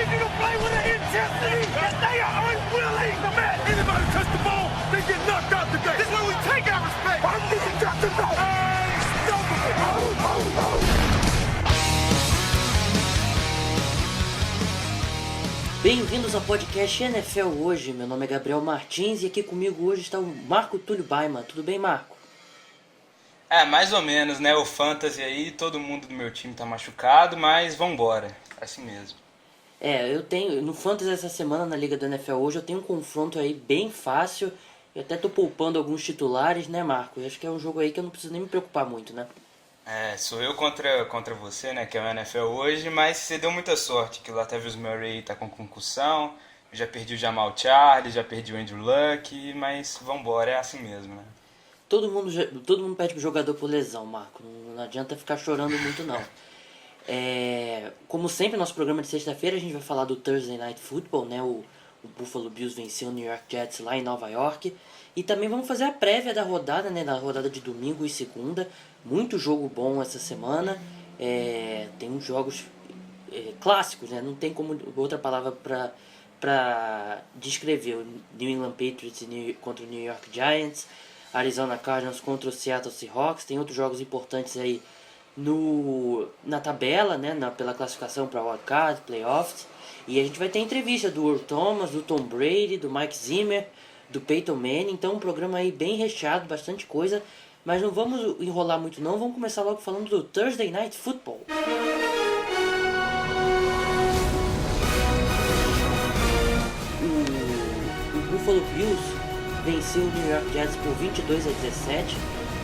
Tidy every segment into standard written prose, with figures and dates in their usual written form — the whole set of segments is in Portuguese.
easy to play with an intensity that they are unwilling to match. Anybody touch the ball, they get knocked out today. This is where we take our respect. I'm being got to know. Bem-vindos ao podcast NFL Hoje. Meu nome é Gabriel Martins e aqui comigo hoje está o Marco Túlio Baima. Tudo bem, Marco? Mais ou menos, né? O Fantasy aí, todo mundo do meu time tá machucado, mas vambora. Assim mesmo. Eu tenho, no Fantasy essa semana na Liga do NFL Hoje, eu tenho um confronto aí bem fácil. Eu até tô poupando alguns titulares, né, Marco? Eu acho que é um jogo aí que eu não preciso nem me preocupar muito, né? Sou eu contra você, né? Que é o NFL hoje, mas você deu muita sorte que o Latavius Murray tá com concussão. Eu já perdi o Jamal Charles, já perdi o Andrew Luck, mas vambora, é assim mesmo, né? Todo mundo pede pro jogador por lesão, Marco. Não adianta ficar chorando muito, não. Como sempre, nosso programa de sexta-feira, a gente vai falar do Thursday Night Football, né? O Buffalo Bills venceu o New York Jets lá em Nova York. E também vamos fazer a prévia da rodada, né? Da rodada de domingo e segunda. Muito jogo bom essa semana. Tem uns jogos clássicos, né? Não tem como outra palavra para descrever. O New England Patriots contra o New York Giants. Arizona Cardinals contra o Seattle Seahawks. Tem outros jogos importantes aí na tabela, né, pela classificação para Wildcard, Playoffs. E a gente vai ter entrevista do Earl Thomas, do Tom Brady, do Mike Zimmer, do Peyton Manning. Então um programa aí bem recheado, bastante coisa. Mas não vamos enrolar muito não, vamos começar logo falando do Thursday Night Football. O Buffalo Bills venceu o New York Jets por 22-17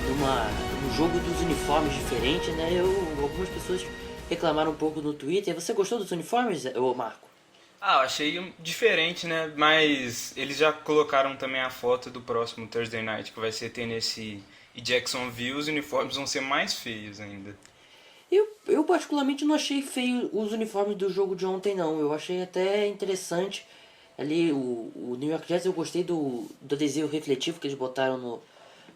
num jogo dos uniformes diferente, né? Algumas pessoas reclamaram um pouco no Twitter. Você gostou dos uniformes, Marco? Eu achei diferente, né? Mas eles já colocaram também a foto do próximo Thursday Night, que vai ser Tennessee e Jacksonville. Os uniformes vão ser mais feios ainda. Eu particularmente não achei feio os uniformes do jogo de ontem, não. Eu achei até interessante. Ali, o New York Jets, eu gostei do adesivo refletivo que eles botaram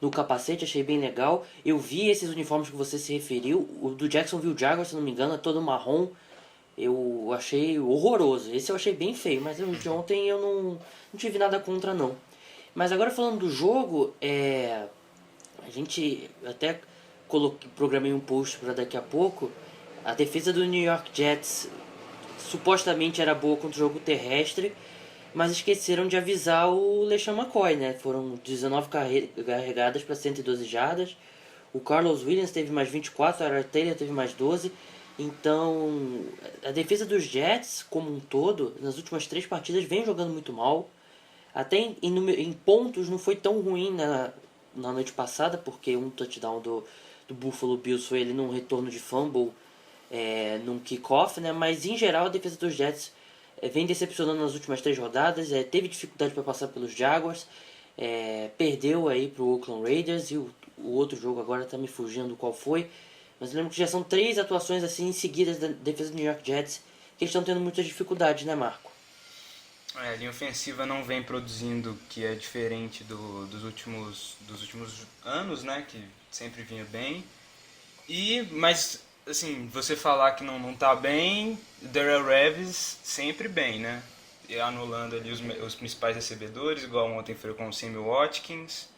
no capacete, achei bem legal. Eu vi esses uniformes que você se referiu. O do Jacksonville Jaguars, se não me engano, é todo marrom. Eu achei horroroso. Esse eu achei bem feio, mas o de ontem eu não tive nada contra, não. Mas agora falando do jogo, a gente até programei um post para daqui a pouco. A defesa do New York Jets supostamente era boa contra o jogo terrestre, mas esqueceram de avisar o LeSean McCoy, né? Foram 19 carregadas para 112 jardas. O Carlos Williams teve mais 24, o Aaron Taylor teve mais 12. Então, a defesa dos Jets, como um todo, nas últimas 3 partidas, vem jogando muito mal. Até em pontos não foi tão ruim na noite passada, porque um touchdown do Buffalo Bills foi ele num retorno de fumble, num kickoff, né? Mas em geral a defesa dos Jets vem decepcionando nas últimas 3 rodadas, teve dificuldade para passar pelos Jaguars, perdeu aí pro Oakland Raiders e o outro jogo agora tá me fugindo qual foi, mas eu lembro que já são 3 atuações assim seguidas da defesa do New York Jets que eles estão tendo muitas dificuldades, né, Marco? A linha ofensiva não vem produzindo, que é diferente dos últimos anos, né, que sempre vinha bem. Mas assim, você falar que não tá bem, Darrelle Revis sempre bem, né? E anulando ali os principais recebedores, igual ontem foi com o Sammy Watkins,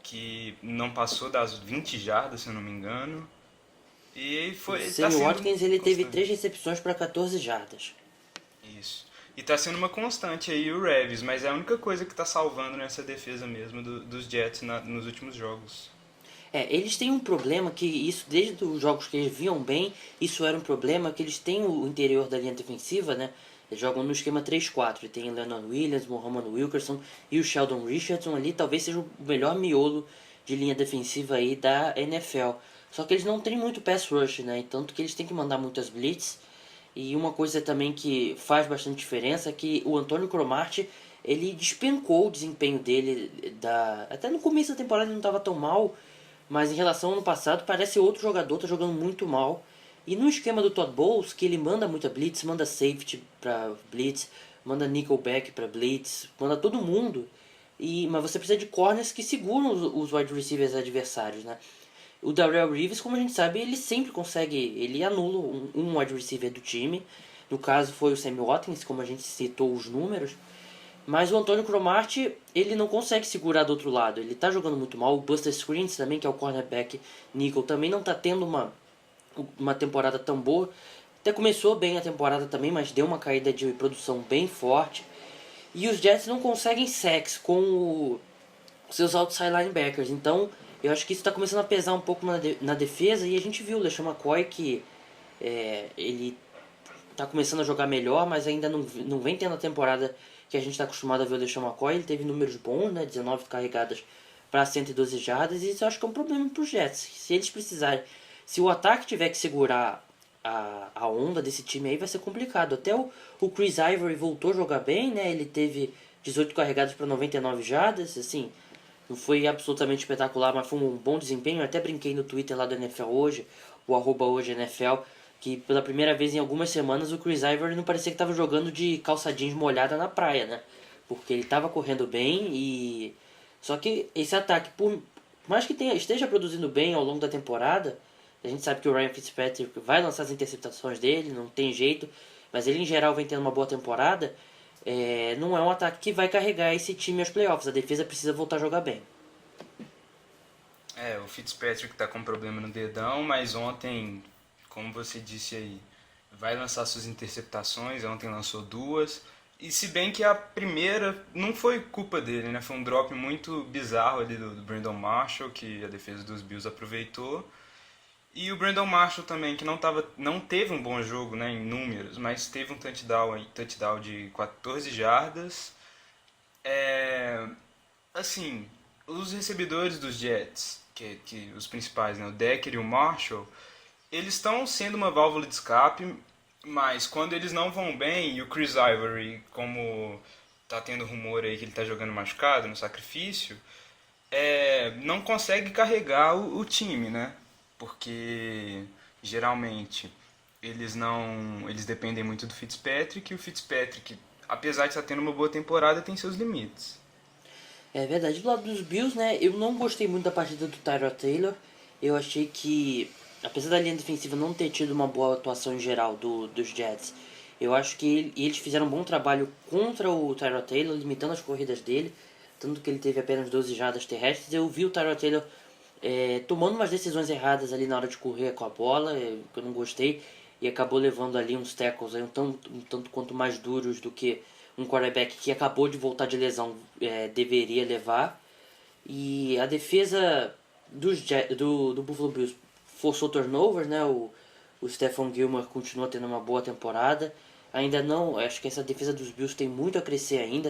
que não passou das 20 jardas, se eu não me engano. E foi. O Sammy Watkins ele teve 3 recepções para 14 jardas. Isso. E tá sendo uma constante aí o Revis, mas é a única coisa que tá salvando nessa defesa mesmo dos Jets nos últimos jogos. Eles têm um problema que isso, desde os jogos que eles vinham bem, isso era um problema, que eles têm o interior da linha defensiva, né? Eles jogam no esquema 3-4, tem o Leonard Williams, Muhammad Wilkerson e o Sheldon Richardson ali, talvez seja o melhor miolo de linha defensiva aí da NFL. Só que eles não têm muito pass rush, né? Tanto que eles têm que mandar muitas blitz. E uma coisa também que faz bastante diferença é que o Antonio Cromartie, ele despencou o desempenho dele, até no começo da temporada ele não estava tão mal, mas em relação ao ano passado, parece outro jogador, tá jogando muito mal. E no esquema do Todd Bowles, que ele manda muita blitz, manda safety pra blitz, manda nickelback pra blitz, manda todo mundo. Mas você precisa de corners que seguram os wide receivers adversários, né? o Darrelle Reeves, como a gente sabe, ele sempre consegue, ele anula um wide receiver do time. No caso foi o Sammy Watkins, como a gente citou os números. Mas o Antonio Cromartie, ele não consegue segurar do outro lado. Ele tá jogando muito mal. O Buster Screens também, que é o cornerback nickel, também não tá tendo uma temporada tão boa. Até começou bem a temporada também, mas deu uma caída de produção bem forte. E os Jets não conseguem sacks com os seus outside linebackers. Então, eu acho que isso está começando a pesar um pouco na defesa. E a gente viu o LeSean McCoy que ele tá começando a jogar melhor, mas ainda não vem tendo a temporada que a gente está acostumado a ver o LeSean McCoy. Ele teve números bons, né? 19 carregadas para 112 jardas, e isso eu acho que é um problema para os Jets. Se eles precisarem, se o ataque tiver que segurar a onda desse time aí, vai ser complicado. Até o Chris Ivory voltou a jogar bem, né? Ele teve 18 carregadas para 99 jardas, assim, não foi absolutamente espetacular, mas foi um bom desempenho. Eu até brinquei no Twitter lá do NFL hoje, o @hojeNFL, que pela primeira vez em algumas semanas o Chris Ivory não parecia que estava jogando de calça jeans molhada na praia, né? Porque ele estava correndo bem e... Só que esse ataque, por mais que esteja produzindo bem ao longo da temporada, a gente sabe que o Ryan Fitzpatrick vai lançar as interceptações dele, não tem jeito, mas ele em geral vem tendo uma boa temporada, não é um ataque que vai carregar esse time aos playoffs. A defesa precisa voltar a jogar bem. O Fitzpatrick tá com problema no dedão, mas ontem, como você disse aí, vai lançar suas interceptações. Ontem lançou 2. E se bem que a primeira não foi culpa dele, né? Foi um drop muito bizarro ali do Brandon Marshall, que a defesa dos Bills aproveitou. E o Brandon Marshall também, que não teve um bom jogo, né, em números, mas teve um touchdown de 14 jardas. Assim, os recebedores dos Jets, que os principais, né, o Decker e o Marshall, eles estão sendo uma válvula de escape, mas quando eles não vão bem, e o Chris Ivory, como tá tendo rumor aí que ele tá jogando machucado no sacrifício, não consegue carregar o time, né? Porque geralmente eles dependem muito do Fitzpatrick, e o Fitzpatrick, apesar de estar tendo uma boa temporada, tem seus limites. É verdade. Do lado dos Bills, né, eu não gostei muito da partida do Tyrod Taylor. Eu achei que, apesar da linha defensiva não ter tido uma boa atuação em geral dos Jets, eu acho que eles fizeram um bom trabalho contra o Tyrod Taylor, limitando as corridas dele, tanto que ele teve apenas 12 jardas terrestres. Eu vi o Tyrod Taylor tomando umas decisões erradas ali na hora de correr com a bola, que eu não gostei, e acabou levando ali uns tackles aí, um tanto quanto mais duros do que um quarterback que acabou de voltar de lesão deveria levar. E a defesa do Buffalo Bills forçou turnovers, né? O Stephon Gilmore continua tendo uma boa temporada. Ainda não, acho que essa defesa dos Bills tem muito a crescer ainda.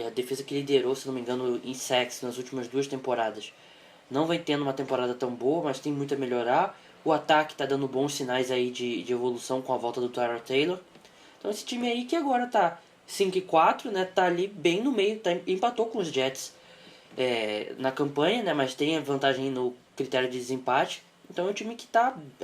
A defesa que liderou, se não me engano, em sacks nas últimas 2 temporadas, não vai tendo uma temporada tão boa, mas tem muito a melhorar. O ataque está dando bons sinais aí de evolução com a volta do Tyrod Taylor. Então esse time aí que agora tá 5-4, né, tá ali bem no meio, empatou com os Jets na campanha, né, mas tem a vantagem no critério de desempate. Então é um time que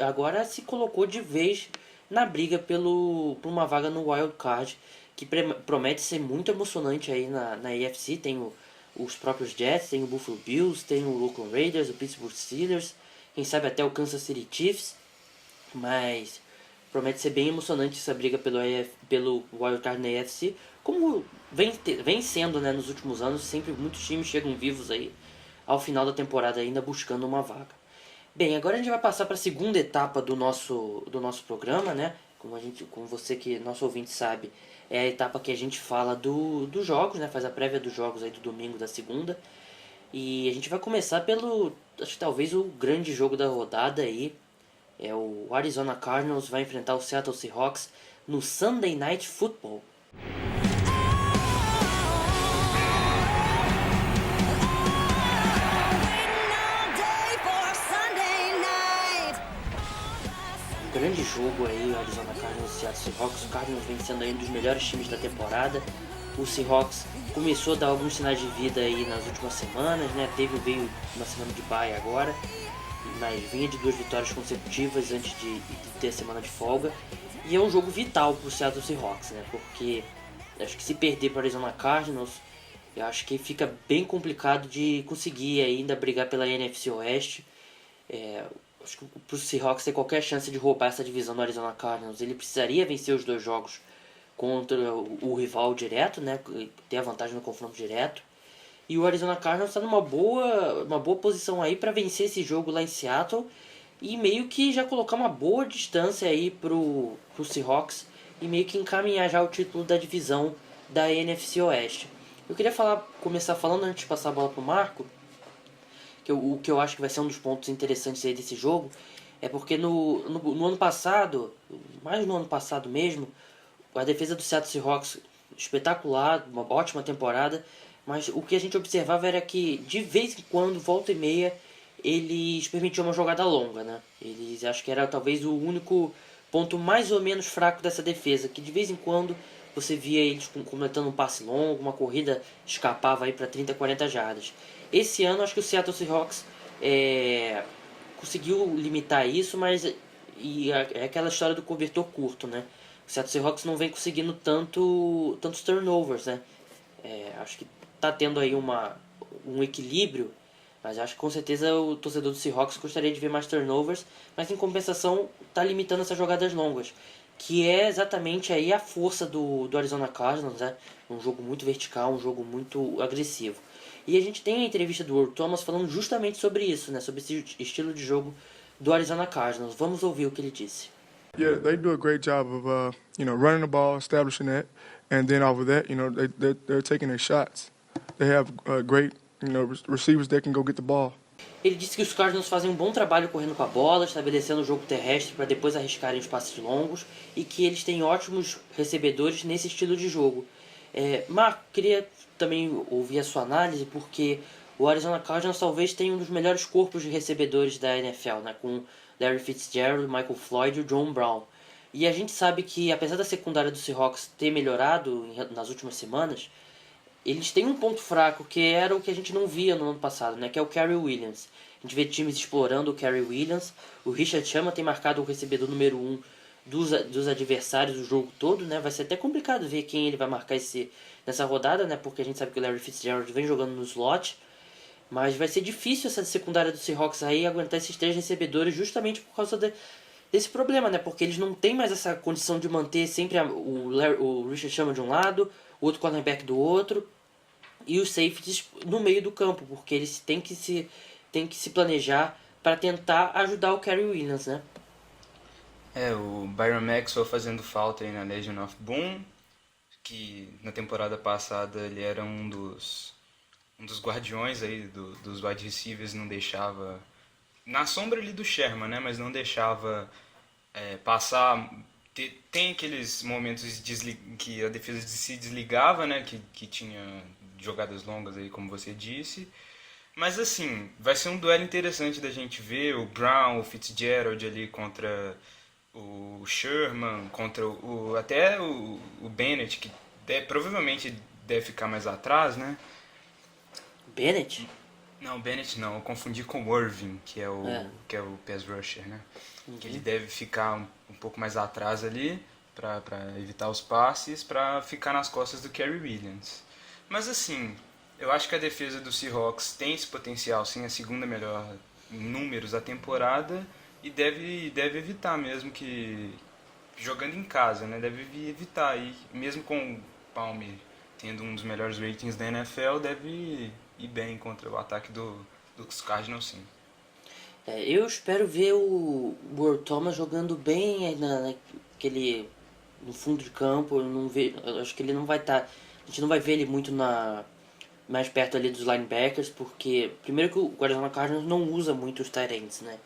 agora se colocou de vez na briga por uma vaga no Wild Card, que promete ser muito emocionante aí na AFC. Tem os próprios Jets, tem o Buffalo Bills, tem o Oakland Raiders, o Pittsburgh Steelers, quem sabe até o Kansas City Chiefs, mas promete ser bem emocionante essa briga pelo Wild Card na AFC, como vem sendo, né, nos últimos anos. Sempre muitos times chegam vivos aí ao final da temporada ainda buscando uma vaga. Bem, agora a gente vai passar para a segunda etapa do nosso programa, né? Como você que nosso ouvinte sabe, é a etapa que a gente fala dos jogos, né? Faz a prévia dos jogos aí do domingo, da segunda. E a gente vai começar acho que talvez o grande jogo da rodada aí. O Arizona Cardinals vai enfrentar o Seattle Seahawks no Sunday Night Football. Grande jogo aí, o Arizona Cardinals e Seattle Seahawks. O Cardinals vem sendo aí um dos melhores times da temporada. O Seahawks começou a dar alguns sinais de vida aí nas últimas semanas, né? Veio uma semana de bye agora, mas vinha de 2 vitórias consecutivas antes de ter a semana de folga. E é um jogo vital para o Seattle Seahawks, né? Porque acho que se perder para o Arizona Cardinals, Eu acho que fica bem complicado de conseguir ainda brigar pela NFC Oeste. Acho que pro Seahawks ter qualquer chance de roubar essa divisão do Arizona Cardinals, ele precisaria vencer os 2 jogos contra o rival direto, né? Ter a vantagem no confronto direto. E o Arizona Cardinals está numa boa posição aí para vencer esse jogo lá em Seattle e meio que já colocar uma boa distância aí pro Seahawks e meio que encaminhar já o título da divisão da NFC Oeste. Eu queria começar falando antes de passar a bola pro Marco, o que eu acho que vai ser um dos pontos interessantes aí desse jogo, é porque no ano passado, mais no ano passado mesmo, a defesa do Seattle Seahawks espetacular, uma ótima temporada, mas o que a gente observava era que de vez em quando, volta e meia, eles permitiam uma jogada longa, né? Eles acho que era talvez o único ponto mais ou menos fraco dessa defesa, que de vez em quando você via eles completando um passe longo, uma corrida escapava aí para 30, 40 jardas. Esse ano acho que o Seattle Seahawks conseguiu limitar isso, mas é aquela história do cobertor curto, né? O Seattle Seahawks não vem conseguindo tantos turnovers, né? Acho que tá tendo aí um equilíbrio, mas acho que com certeza o torcedor do Seahawks gostaria de ver mais turnovers, mas em compensação tá limitando essas jogadas longas, que é exatamente aí a força do Arizona Cardinals, né? Um jogo muito vertical, um jogo muito agressivo. E a gente tem a entrevista do Earl Thomas falando justamente sobre isso, né? Sobre esse estilo de jogo do Arizona Cardinals. Vamos ouvir o que ele disse. Yeah, they do a great job of running the ball, establishing that, and then off of that, they're taking their shots. They have great receivers that can go get the ball. Ele disse que os Cardinals fazem um bom trabalho correndo com a bola, estabelecendo o jogo terrestre para depois arriscarem os passes longos, e que eles têm ótimos recebedores nesse estilo de jogo. Marco, queria também ouvir a sua análise, porque o Arizona Cardinals talvez tenha um dos melhores corpos de recebedores da NFL, né, com Larry Fitzgerald, Michael Floyd e o John Brown. E a gente sabe que, apesar da secundária do Seahawks ter melhorado nas últimas semanas, eles têm um ponto fraco, que era o que a gente não via no ano passado, né, que é o Cary Williams. A gente vê times explorando o Cary Williams. O Richard Sherman tem marcado o recebedor número 1 dos adversários o jogo todo, né? Vai ser até complicado ver quem ele vai marcar nessa rodada, né? Porque a gente sabe que o Larry Fitzgerald vem jogando no slot. Mas vai ser difícil essa secundária do Seahawks aí aguentar esses 3 recebedores justamente por causa desse problema, né? Porque eles não têm mais essa condição de manter sempre o Richard Sherman de um lado, o outro cornerback do outro e os safeties no meio do campo, porque eles têm que se planejar para tentar ajudar o Cary Williams, né? O Byron Maxwell fazendo falta aí na Legion of Boom, que na temporada passada ele era um dos guardiões aí dos wide receivers, não deixava, na sombra ali do Sherman, né, mas não deixava passar. Tem aqueles momentos que a defesa se desligava, né, que tinha jogadas longas aí, como você disse. Mas assim, vai ser um duelo interessante da gente ver o Brown, o Fitzgerald ali contra o Sherman, contra até o Bennett, que provavelmente deve ficar mais atrás, né? Bennett? Não, Bennett não, eu confundi com o Irving, que é o pass rusher, né? Uhum. Que ele deve ficar um pouco mais atrás ali, para evitar os passes, para ficar nas costas do Cary Williams. Mas assim, eu acho que a defesa do Seahawks tem esse potencial, sim, a segunda melhor em números da temporada, e deve evitar mesmo que, jogando em casa, né, deve evitar aí, mesmo com o Palmer tendo um dos melhores ratings da NFL, deve ir bem contra o ataque dos Cardinals, sim. Eu espero ver o Earl Thomas jogando bem no fundo de campo. Eu acho que ele não vai estar. A gente não vai ver ele muito mais perto ali dos linebackers, porque primeiro que o Arizona Cardinals não usa muito os tight ends, né?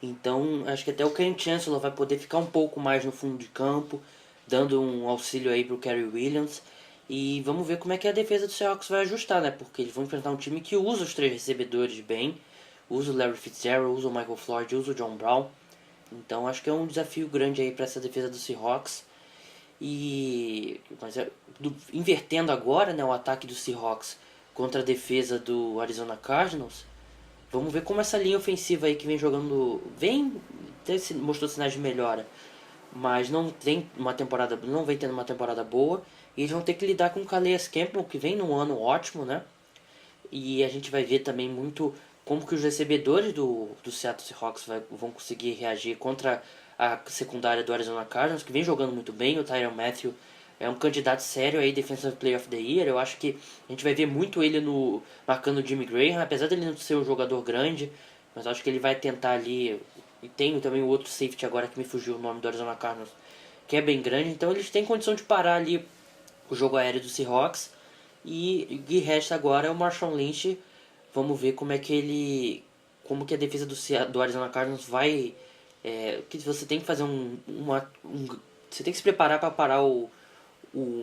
Então acho que até o Ken Chancellor vai poder ficar um pouco mais no fundo de campo, dando um auxílio aí pro Cary Williams. E vamos ver como é que a defesa do Seahawks vai ajustar, né? Porque eles vão enfrentar um time que usa os 3 recebedores bem, usa o Larry Fitzgerald, usa o Michael Floyd, usa o John Brown. Então acho que é um desafio grande aí para essa defesa do Seahawks. Invertendo agora, né, o ataque do Seahawks contra a defesa do Arizona Cardinals, vamos ver como essa linha ofensiva aí que vem jogando, até mostrou sinais de melhora. mas não vem tendo uma temporada boa, e eles vão ter que lidar com o Calais Campbell, que vem num ano ótimo, né? E a gente vai ver também muito como que os recebedores do Seattle Seahawks vão conseguir reagir contra a secundária do Arizona Cardinals, que vem jogando muito bem. O Tyrann Mathieu é um candidato sério aí, Defensive Player of the Year. Eu acho que a gente vai ver muito ele marcando o Jimmy Graham, apesar dele não ser um jogador grande, mas acho que ele vai tentar ali. E tem também o outro safety agora que me fugiu o nome do Arizona Cardinals, que é bem grande, então eles têm condição de parar ali o jogo aéreo do Seahawks. E o que resta agora é o Marshawn Lynch. Vamos ver como que a defesa do Arizona Cardinals vai. Que você tem que fazer você tem que se preparar para parar o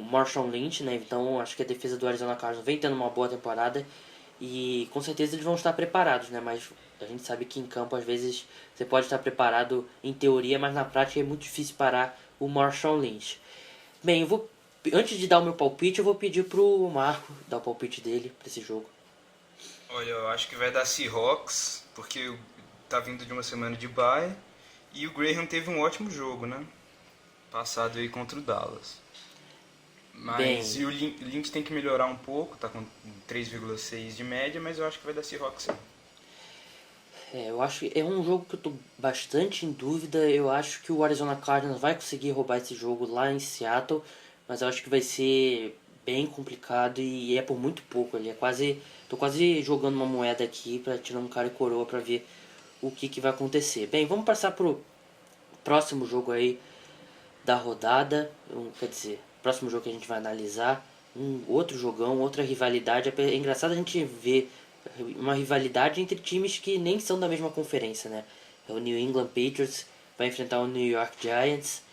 Marshawn Lynch, né? Então acho que a defesa do Arizona Cardinals vem tendo uma boa temporada e com certeza eles vão estar preparados, né? Mas a gente sabe que em campo às vezes você pode estar preparado em teoria, mas na prática é muito difícil parar o Marshawn Lynch. Bem, antes de dar o meu palpite, eu vou pedir pro Marco dar o palpite dele para esse jogo. Olha, eu acho que vai dar Seahawks, porque tá vindo de uma semana de bye e o Graham teve um ótimo jogo, né? Passado aí contra o Dallas. Mas e o Lynch tem que melhorar um pouco, tá com 3,6 de média, mas eu acho que vai dar Seahawks sim. Eu acho que é um jogo que eu tô bastante em dúvida. Eu acho que o Arizona Cardinals vai conseguir roubar esse jogo lá em Seattle, mas eu acho que vai ser bem complicado e é por muito pouco ali. Tô quase jogando uma moeda aqui pra tirar um cara e coroa pra ver o que vai acontecer. Bem, vamos passar pro próximo jogo aí da rodada. Quer dizer, próximo jogo que a gente vai analisar. Um outro jogão, outra rivalidade. É engraçado a gente ver uma rivalidade entre times que nem são da mesma conferência, né? O New England Patriots vai enfrentar o New York Giants.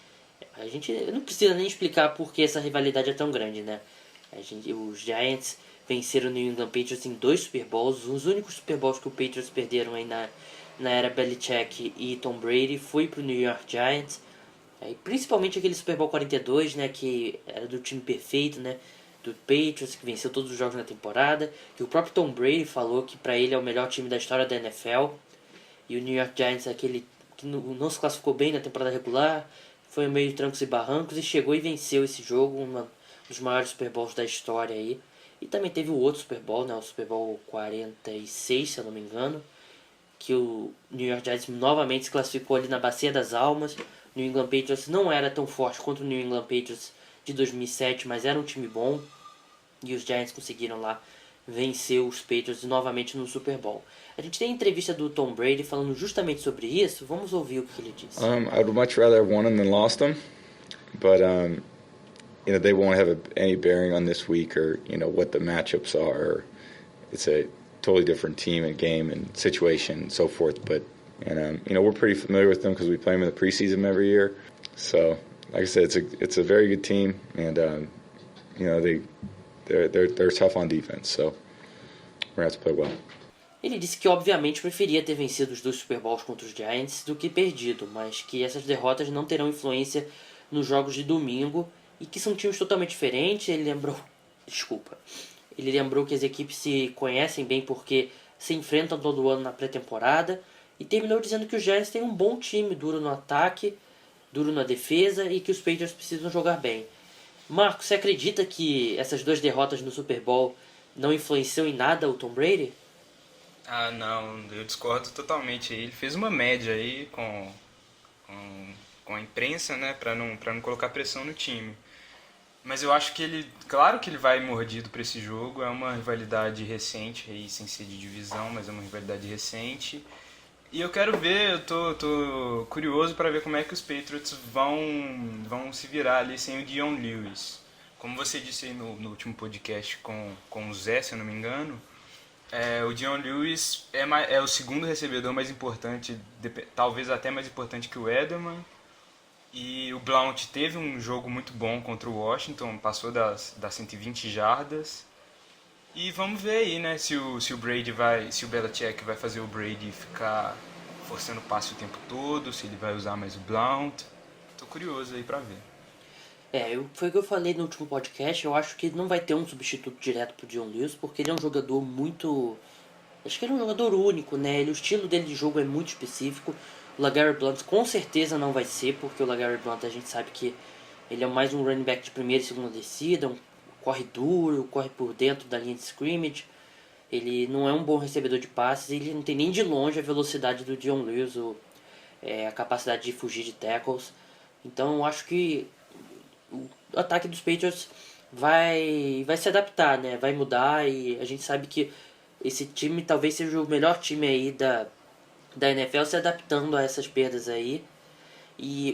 A gente não precisa nem explicar por que essa rivalidade é tão grande, né? Os Giants venceram o New England Patriots em 2 Super Bowls. Os únicos Super Bowls que o Patriots perderam aí na era Belichick e Tom Brady foi pro New York Giants. Principalmente aquele Super Bowl 42, né? Que era do time perfeito, né? Do Patriots, que venceu todos os jogos na temporada. Que o próprio Tom Brady falou que pra ele é o melhor time da história da NFL. E o New York Giants é aquele que não se classificou bem na temporada regular. Foi meio de trancos e barrancos e chegou e venceu esse jogo, um dos maiores Super Bowls da história aí. E também teve o outro Super Bowl, né, o Super Bowl 46, se eu não me engano, que o New York Giants novamente se classificou ali na Bacia das Almas. O New England Patriots não era tão forte quanto o New England Patriots de 2007, mas era um time bom. E os Giants conseguiram lá vencer os Patriots novamente no Super Bowl. A gente tem a entrevista do Tom Brady falando justamente sobre isso. Vamos ouvir o que ele disse. I would much rather have won them than lost them, but they won't have any bearing on this week or what the matchups are. It's a totally different team and game and situation and so forth. But we're pretty familiar with them because we play them in the preseason every year. So, like I said, it's a very good team, and they're tough on defense. So we're gonna have to play well. Ele disse que obviamente preferia ter vencido os 2 Super Bowls contra os Giants do que perdido, mas que essas derrotas não terão influência nos jogos de domingo e que são times totalmente diferentes. Ele lembrou que as equipes se conhecem bem porque se enfrentam todo ano na pré-temporada e terminou dizendo que os Giants têm um bom time, duro no ataque, duro na defesa e que os Patriots precisam jogar bem. Marco, você acredita que essas 2 derrotas no Super Bowl não influenciam em nada o Tom Brady? Ah, não, eu discordo totalmente. Ele fez uma média aí com a imprensa, né, pra não colocar pressão no time. Mas eu acho que claro que ele vai mordido pra esse jogo, é uma rivalidade recente, aí, sem ser de divisão, mas é uma rivalidade recente. E eu quero ver, eu tô curioso para ver como é que os Patriots vão se virar ali sem o Dion Lewis. Como você disse aí no último podcast com o Zé, se eu não me engano, o Dion Lewis é o segundo recebedor mais importante, talvez até mais importante que o Edelman. E o Blount teve um jogo muito bom contra o Washington, passou das 120 jardas. E vamos ver aí, né, se o Belichick vai fazer o Brady ficar forçando o passe o tempo todo, se ele vai usar mais o Blount. Tô curioso aí pra ver. Foi o que eu falei no último podcast. Eu acho que não vai ter um substituto direto pro Dion Lewis, porque ele é um jogador muito... Acho que ele é um jogador único, né? O estilo dele de jogo é muito específico. O LeGarrette Blount com certeza não vai ser, porque o LeGarrette Blount a gente sabe que ele é mais um running back de primeira e segunda descida, corre duro, corre por dentro da linha de scrimmage. Ele não é um bom recebedor de passes, ele não tem nem de longe a velocidade do Dion Lewis, a capacidade de fugir de tackles. Então eu acho que o ataque dos Patriots vai se adaptar, né? Vai mudar, e a gente sabe que esse time talvez seja o melhor time aí da NFL se adaptando a essas perdas aí.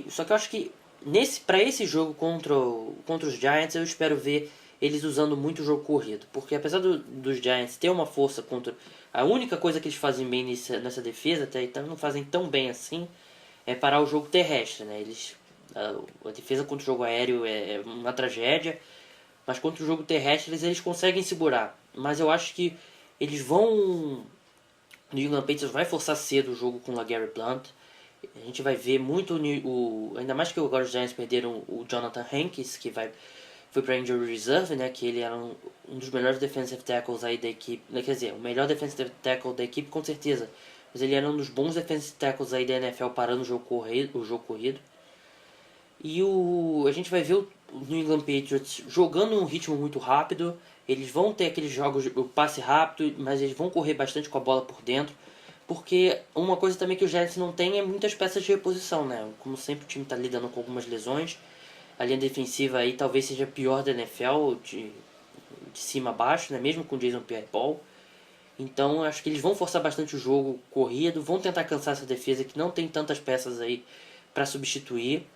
Só que eu acho que para esse jogo contra os Giants eu espero ver eles usando muito o jogo corrido, porque apesar dos Giants ter uma força contra... A única coisa que eles fazem bem nessa defesa, até então não fazem tão bem assim, é parar o jogo terrestre, né? A defesa contra o jogo aéreo é uma tragédia, mas contra o jogo terrestre eles conseguem segurar. Mas eu acho que eles vão... O New England Patriots vai forçar cedo o jogo com o LeGarrette Blount. A gente vai ver muito ainda mais que agora os Giants perderam o Jonathan Hankins, que foi para injury reserve, né, que ele era um dos melhores defensive tackles aí da equipe, quer dizer, o melhor defensive tackle da equipe com certeza, mas ele era um dos bons defensive tackles aí da NFL parando o jogo corrido. E a gente vai ver o New England Patriots jogando um ritmo muito rápido. Eles vão ter aqueles jogos, o passe rápido, mas eles vão correr bastante com a bola por dentro. Porque uma coisa também que o Giants não tem é muitas peças de reposição, né? Como sempre o time está lidando com algumas lesões. A linha defensiva aí talvez seja a pior da NFL, de cima a baixo, né? Mesmo com o Jason Pierre-Paul. Então acho que eles vão forçar bastante o jogo corrido, vão tentar cansar essa defesa que não tem tantas peças aí para substituir.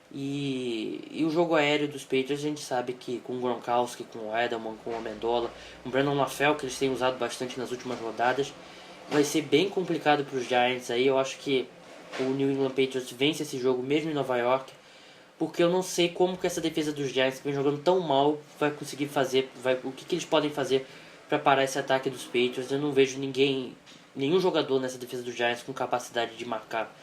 E o jogo aéreo dos Patriots a gente sabe que com o Gronkowski, com o Edelman, com o Amendola, com o Brandon LaFell, que eles têm usado bastante nas últimas rodadas, vai ser bem complicado para os Giants aí. Eu acho que o New England Patriots vence esse jogo mesmo em Nova York, porque eu não sei como que essa defesa dos Giants, que vem jogando tão mal, vai conseguir fazer, o que eles podem fazer para parar esse ataque dos Patriots. Eu não vejo nenhum jogador nessa defesa dos Giants com capacidade de marcar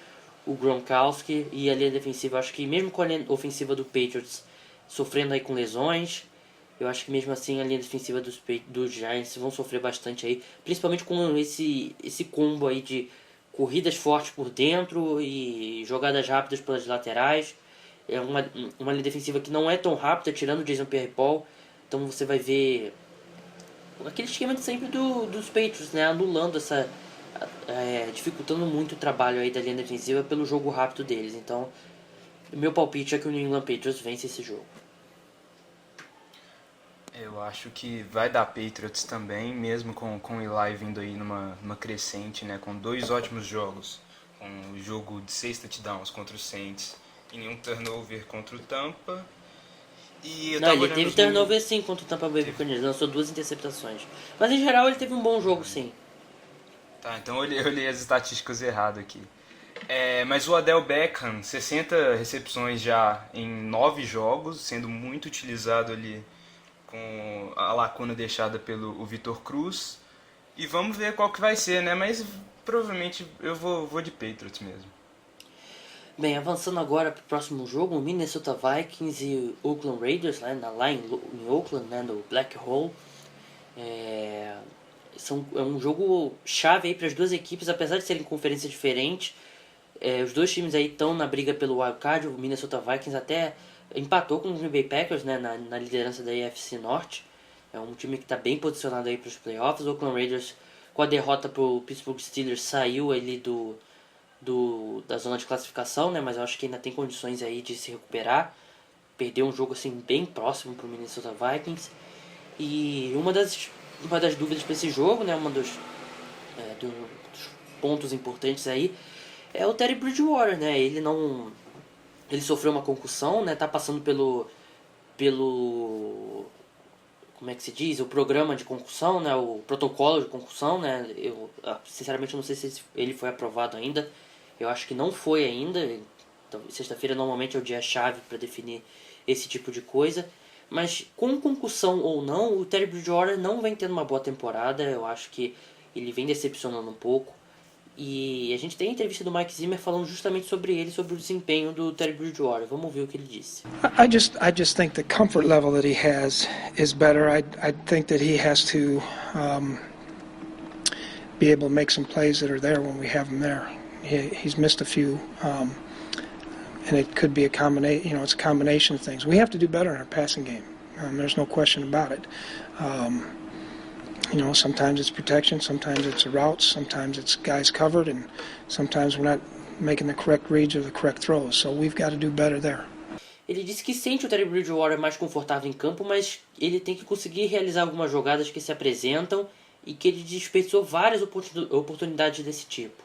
o Gronkowski, e a linha defensiva, eu acho que mesmo com a linha ofensiva do Patriots sofrendo aí com lesões, eu acho que mesmo assim a linha defensiva dos Giants vão sofrer bastante aí, principalmente com esse combo aí de corridas fortes por dentro e jogadas rápidas pelas laterais. É uma linha defensiva que não é tão rápida, tirando o Jason Pierre-Paul, então você vai ver aquele esquema de sempre dos Patriots, né, anulando dificultando muito o trabalho aí da linha defensiva pelo jogo rápido deles. Então, o meu palpite é que o New England Patriots vence esse jogo. Eu acho que vai dar Patriots também, mesmo com o Eli vindo aí numa crescente, né, com 2 ótimos jogos, com o jogo de 6 touchdowns contra o Saints e nenhum turnover contra o Tampa. E ele teve turnover sim contra o Tampa Bay Buccaneers, lançou 2 interceptações, mas em geral ele teve um bom jogo sim. Tá, então eu olhei as estatísticas errado aqui. Mas o Odell Beckham, 60 recepções já em 9 jogos, sendo muito utilizado ali com a lacuna deixada pelo Vitor Cruz. E vamos ver qual que vai ser, né? Mas provavelmente eu vou de Patriots mesmo. Bem, avançando agora para o próximo jogo, o Minnesota Vikings e Oakland Raiders, lá em Oakland, né, no Black Hole. É um jogo chave aí para as duas equipes, apesar de serem conferências diferentes. Os dois times aí estão na briga pelo wild card. O Minnesota Vikings até empatou com os Green Bay Packers, né, na liderança da AFC Norte. É um time que está bem posicionado aí para os playoffs. O Oakland Raiders, com a derrota para o Pittsburgh Steelers, saiu ali da zona de classificação, né, mas eu acho que ainda tem condições aí de se recuperar. Perdeu um jogo assim bem próximo para o Minnesota Vikings. E uma das dúvidas para esse jogo, né, dos pontos importantes aí, é o Teddy Bridgewater, né? Ele sofreu uma concussão, né? Tá passando pelo como é que se diz? O programa de concussão, né? O protocolo de concussão, né? Eu sinceramente não sei se ele foi aprovado ainda. Eu acho que não foi ainda. Então, sexta-feira normalmente é o dia-chave para definir esse tipo de coisa. Mas com concussão ou não, o Teddy Bridgewater não vem tendo uma boa temporada. Eu acho que ele vem decepcionando um pouco. E a gente tem a entrevista do Mike Zimmer falando justamente sobre o desempenho do Teddy Bridgewater. Vamos ouvir o que ele disse. I just think the comfort level that he has is better. I think that he has to be able to make some plays that are there when we have him there. He's missed a few, and it could be a combination. It's a combination of things. We have to do better in our passing game. There's no question about it. Sometimes it's protection, sometimes it's routes, sometimes it's guys covered, and sometimes we're not making the correct reads or the correct throws. So we've got to do better there. Ele disse que sente o Teddy Bridgewater mais confortável em campo, mas ele tem que conseguir realizar algumas jogadas que se apresentam e que ele desperdiçou várias oportunidades desse tipo.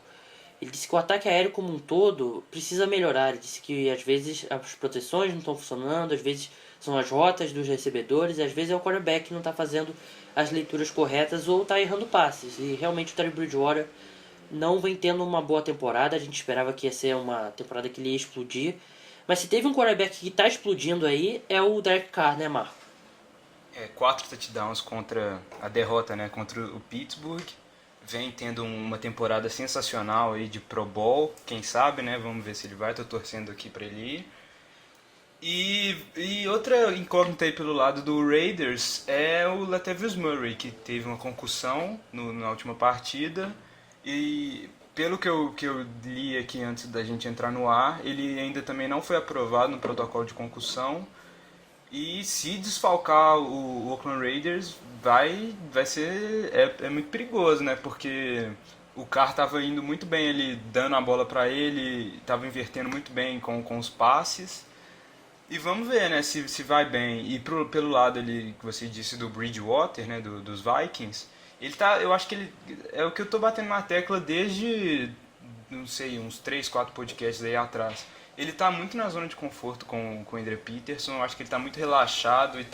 Ele disse que o ataque aéreo como um todo precisa melhorar. Ele disse que às vezes as proteções não estão funcionando, às vezes são as rotas dos recebedores, e às vezes é o quarterback que não está fazendo as leituras corretas ou está errando passes. E realmente o Teddy Bridgewater não vem tendo uma boa temporada. A gente esperava que ia ser uma temporada que ele ia explodir. Mas se teve um quarterback que está explodindo aí, é o Derek Carr, né, Marco? 4 touchdowns contra a derrota, né, contra o Pittsburgh. Vem tendo uma temporada sensacional aí de Pro Bowl, quem sabe, né? Vamos ver se ele vai, tô torcendo aqui para ele ir. E outra incógnita aí pelo lado do Raiders é o Latavius Murray, que teve uma concussão na última partida. E pelo que eu li aqui antes da gente entrar no ar, ele ainda também não foi aprovado no protocolo de concussão. E se desfalcar o Oakland Raiders, vai ser muito perigoso, né? Porque o Carr estava indo muito bem, ele dando a bola para ele, estava invertendo muito bem com os passes. E vamos ver, né, se vai bem. E pelo lado ali que você disse do Bridgewater, né, dos Vikings, ele tá, eu acho que ele é o que eu tô batendo na tecla desde, não sei, uns 3, 4 podcasts aí atrás. Ele tá muito na zona de conforto com o Adrian Peterson. Eu acho que ele tá muito relaxado e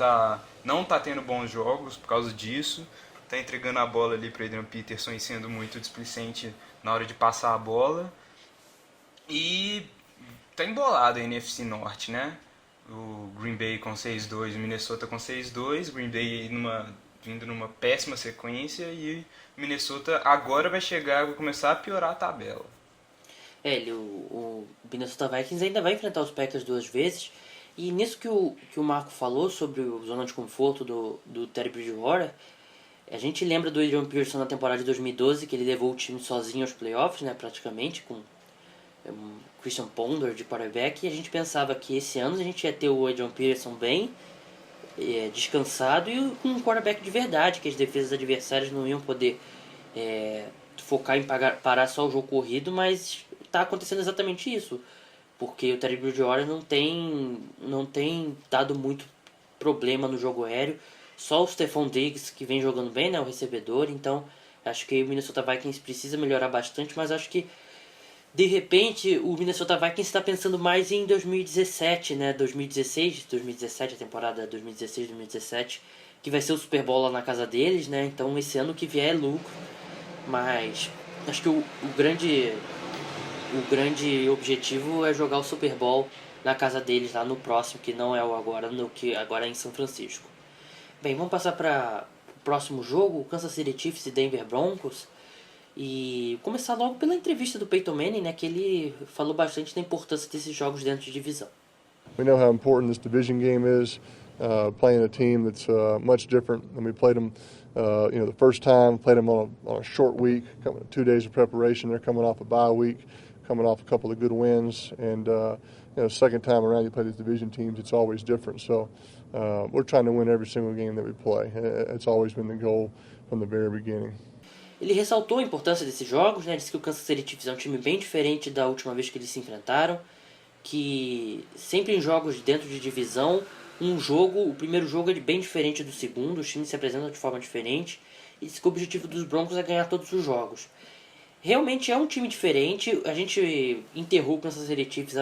não tá tendo bons jogos por causa disso. Tá entregando a bola ali para Adrian Peterson e sendo muito displicente na hora de passar a bola. E tá embolado a NFC Norte, né? O Green Bay com 6-2, o Minnesota com 6-2. Green Bay vindo numa péssima sequência e Minnesota agora vai começar a piorar a tabela. O Minnesota Vikings ainda vai enfrentar os Packers 2 vezes. E nisso que o Marco falou sobre a zona de conforto do Teddy Bridgewater, a gente lembra do Adrian Peterson na temporada de 2012, que ele levou o time sozinho aos playoffs, né, praticamente, com Christian Ponder de quarterback. E a gente pensava que esse ano a gente ia ter o Adrian Peterson bem descansado e com um quarterback de verdade, que as defesas adversárias não iam poder focar em parar só o jogo corrido, mas está acontecendo exatamente isso, porque o Teddy Bridgewater não tem dado muito problema no jogo aéreo, só o Stephon Diggs que vem jogando bem, né, o recebedor. Então acho que o Minnesota Vikings precisa melhorar bastante, mas acho que de repente o Minnesota Vikings está pensando mais em 2017, né, 2017, a temporada 2016-2017, que vai ser o Super Bowl lá na casa deles, né, então esse ano que vier é lucro, mas acho que o grande objetivo é jogar o Super Bowl na casa deles lá no próximo, que não é o agora, que agora é em São Francisco. Bem, vamos passar para o próximo jogo, Kansas City Chiefs e Denver Broncos, e começar logo pela entrevista do Peyton Manning, né, que ele falou bastante da importância desses jogos dentro de divisão. We know how important this division game is, playing a team that's much different than we played them. The first time, played them on a short week, 2 days of preparation. They're coming off a bye week, coming off a couple of good wins, and second time around you play these division teams, it's always different. So we're trying to win every single game that we play. It's always been the goal from the very beginning. Ele ressaltou a importância desses jogos, né? Disse que o Kansas City Chiefs é um time bem diferente da última vez que eles se enfrentaram, que sempre em jogos dentro de divisão, o primeiro jogo é bem diferente do segundo, os times se apresentam de forma diferente, e disse que o objetivo dos Broncos é ganhar todos os jogos. Realmente é um time diferente. A gente enterrou o Kansas City Chiefs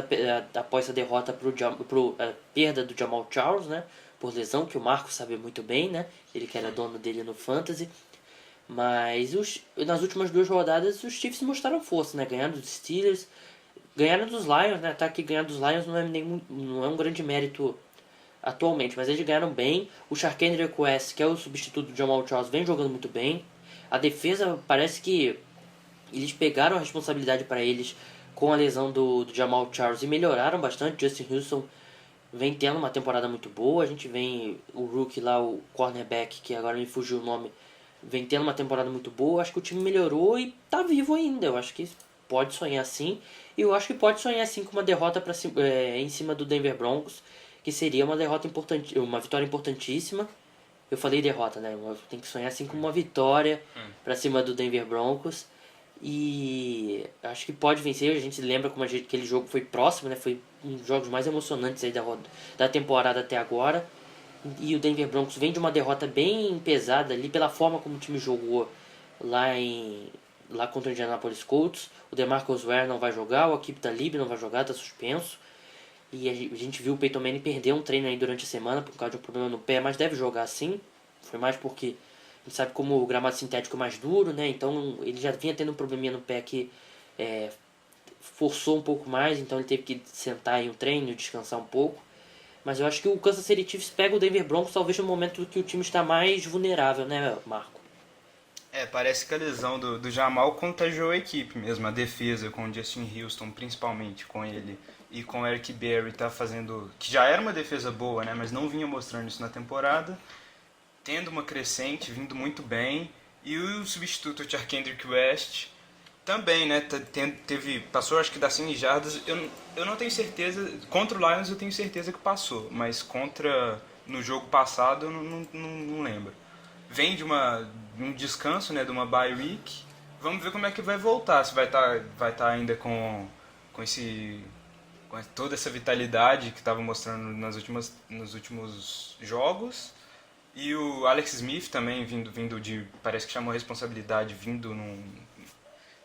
após a derrota a perda do Jamal Charles, né, por lesão, que o Marcos sabe muito bem, né, ele que era dono dele no Fantasy. Mas nas últimas 2 rodadas os Chiefs mostraram força, né, ganharam dos Steelers, ganharam dos Lions, né, tá que ganhar dos Lions não é um grande mérito atualmente, mas eles ganharam bem. O Charkandre Quest, que é o substituto do Jamal Charles, vem jogando muito bem. A defesa parece que eles pegaram a responsabilidade para eles com a lesão do Jamal Charles e melhoraram bastante. Justin Houston vem tendo uma temporada muito boa. A gente vem o rookie lá, o cornerback, que agora me fugiu o nome, vem tendo uma temporada muito boa. Acho que o time melhorou e tá vivo ainda. Eu acho que pode sonhar sim. E eu acho que pode sonhar sim com uma derrota em cima do Denver Broncos, que seria uma derrota importante, uma vitória importantíssima. Eu falei derrota, né? Tem que sonhar assim com uma vitória para cima do Denver Broncos. E acho que pode vencer. A gente lembra como aquele jogo foi próximo, né? Foi um dos jogos mais emocionantes aí da temporada até agora. E o Denver Broncos vem de uma derrota bem pesada ali pela forma como o time jogou lá contra o Indianapolis Colts. O DeMarcus Ware não vai jogar, o Aqib Talib não vai jogar, está suspenso. E a gente viu o Peyton Manning perder um treino aí durante a semana por causa de um problema no pé, mas deve jogar sim. Foi mais porque a gente sabe como o gramado sintético é mais duro, né? Então ele já vinha tendo um probleminha no pé que forçou um pouco mais, então ele teve que sentar em um treino, descansar um pouco. Mas eu acho que o Kansas City Chiefs pega o Denver Broncos talvez no momento que o time está mais vulnerável, né, Marco? Parece que a lesão do Jamal contagiou a equipe mesmo, a defesa com o Justin Houston, principalmente com ele, e com o Eric Berry tá fazendo, que já era uma defesa boa, né, mas não vinha mostrando isso na temporada, tendo uma crescente, vindo muito bem, e o substituto Charkandrick West também, né, passou acho que das 100 jardas, eu não tenho certeza, contra o Lions eu tenho certeza que passou, mas no jogo passado eu não lembro. Vem de um descanso, né, de uma bye week. Vamos ver como é que vai voltar, se vai tá ainda com toda essa vitalidade que estava mostrando nos últimos jogos. E o Alex Smith também vindo parece que chamou a responsabilidade,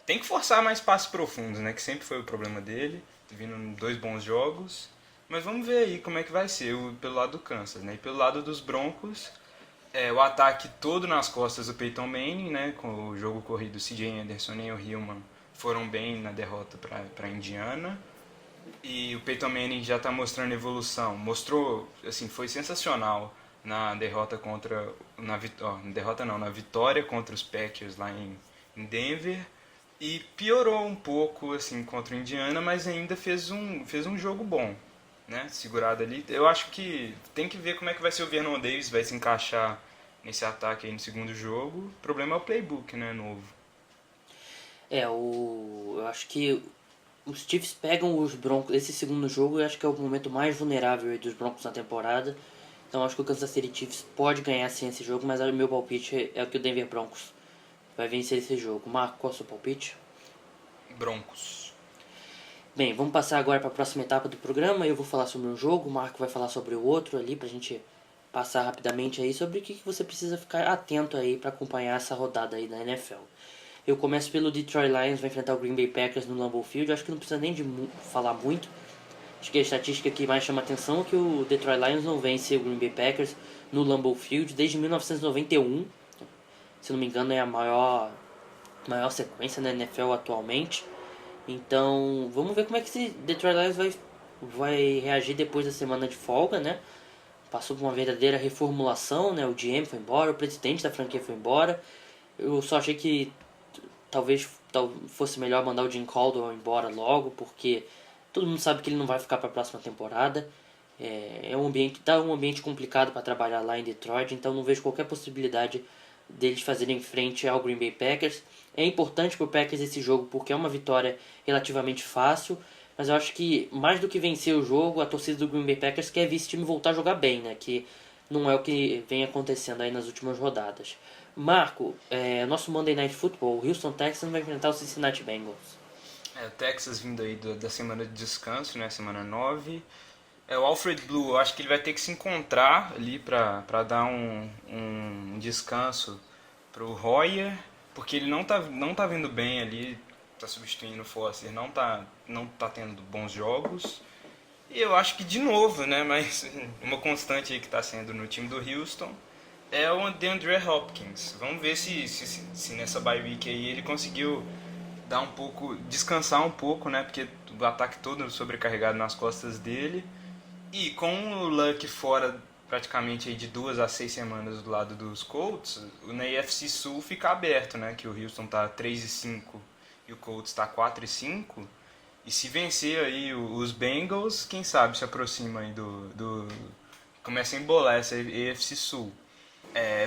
tem que forçar mais passes profundos, né, que sempre foi o problema dele, vindo em 2 bons jogos. Mas vamos ver aí como é que vai ser pelo lado do Kansas, né, e pelo lado dos Broncos. O ataque todo nas costas do Peyton Manning, né, com o jogo corrido, CJ Anderson e o Hillman foram bem na derrota para Indiana. E o Peyton Manning já está mostrando evolução. Mostrou, assim, foi sensacional na derrota na vitória contra os Packers lá em Denver. E piorou um pouco, assim, contra o Indiana, mas ainda fez um jogo bom, né, segurado ali. Eu acho que tem que ver como é que vai ser o Vernon Davis, vai se encaixar nesse ataque aí no segundo jogo. O problema é o playbook, né, novo. Eu acho que os Chiefs pegam os Broncos esse segundo jogo, eu acho que é o momento mais vulnerável aí dos Broncos na temporada. Então acho que o Kansas City Chiefs pode ganhar sim esse jogo, mas o meu palpite é que o Denver Broncos vai vencer esse jogo. Marco, qual é o seu palpite? Broncos. Bem, vamos passar agora para a próxima etapa do programa. Eu vou falar sobre um jogo, o Marco vai falar sobre o outro ali, pra gente passar rapidamente aí sobre o que você precisa ficar atento aí para acompanhar essa rodada aí da NFL. Eu começo pelo Detroit Lions, vai enfrentar o Green Bay Packers no Lambeau Field. Eu acho que não precisa nem de falar muito. Acho que a estatística que mais chama atenção é que o Detroit Lions não vence o Green Bay Packers no Lambeau Field desde 1991. Se não me engano é a maior sequência na NFL atualmente. Então, vamos ver como é que esse Detroit Lions vai reagir depois da semana de folga, né? Passou por uma verdadeira reformulação, né? O GM foi embora, o presidente da franquia foi embora. Eu só achei que talvez fosse melhor mandar o Jim Caldwell embora logo, porque todo mundo sabe que ele não vai ficar para a próxima temporada. Tá um ambiente complicado para trabalhar lá em Detroit, então não vejo qualquer possibilidade deles fazerem frente ao Green Bay Packers. É importante para o Packers esse jogo porque é uma vitória relativamente fácil, mas eu acho que mais do que vencer o jogo, a torcida do Green Bay Packers quer ver esse time voltar a jogar bem, né? Que não é o que vem acontecendo aí nas últimas rodadas. Marco, nosso Monday Night Football, o Houston Texans vai enfrentar o Cincinnati Bengals. O Texas vindo aí da semana de descanso, né? Semana 9. O Alfred Blue, eu acho que ele vai ter que se encontrar ali para dar um descanso pro Hoyer, porque ele não tá vindo bem ali, tá substituindo o Foster, não tá tendo bons jogos. E eu acho que de novo, né, mas uma constante aí que tá sendo no time do Houston é o DeAndre Hopkins. Vamos ver se nessa bye week aí ele conseguiu descansar um pouco, né, porque o ataque todo sobrecarregado nas costas dele. E com o Luck fora praticamente aí de 2 a 6 semanas do lado dos Colts, na AFC Sul fica aberto, né? Que o Houston tá 3-5 e o Colts tá 4-5. E se vencer aí os Bengals, quem sabe se aproxima aí começa a embolar essa AFC Sul.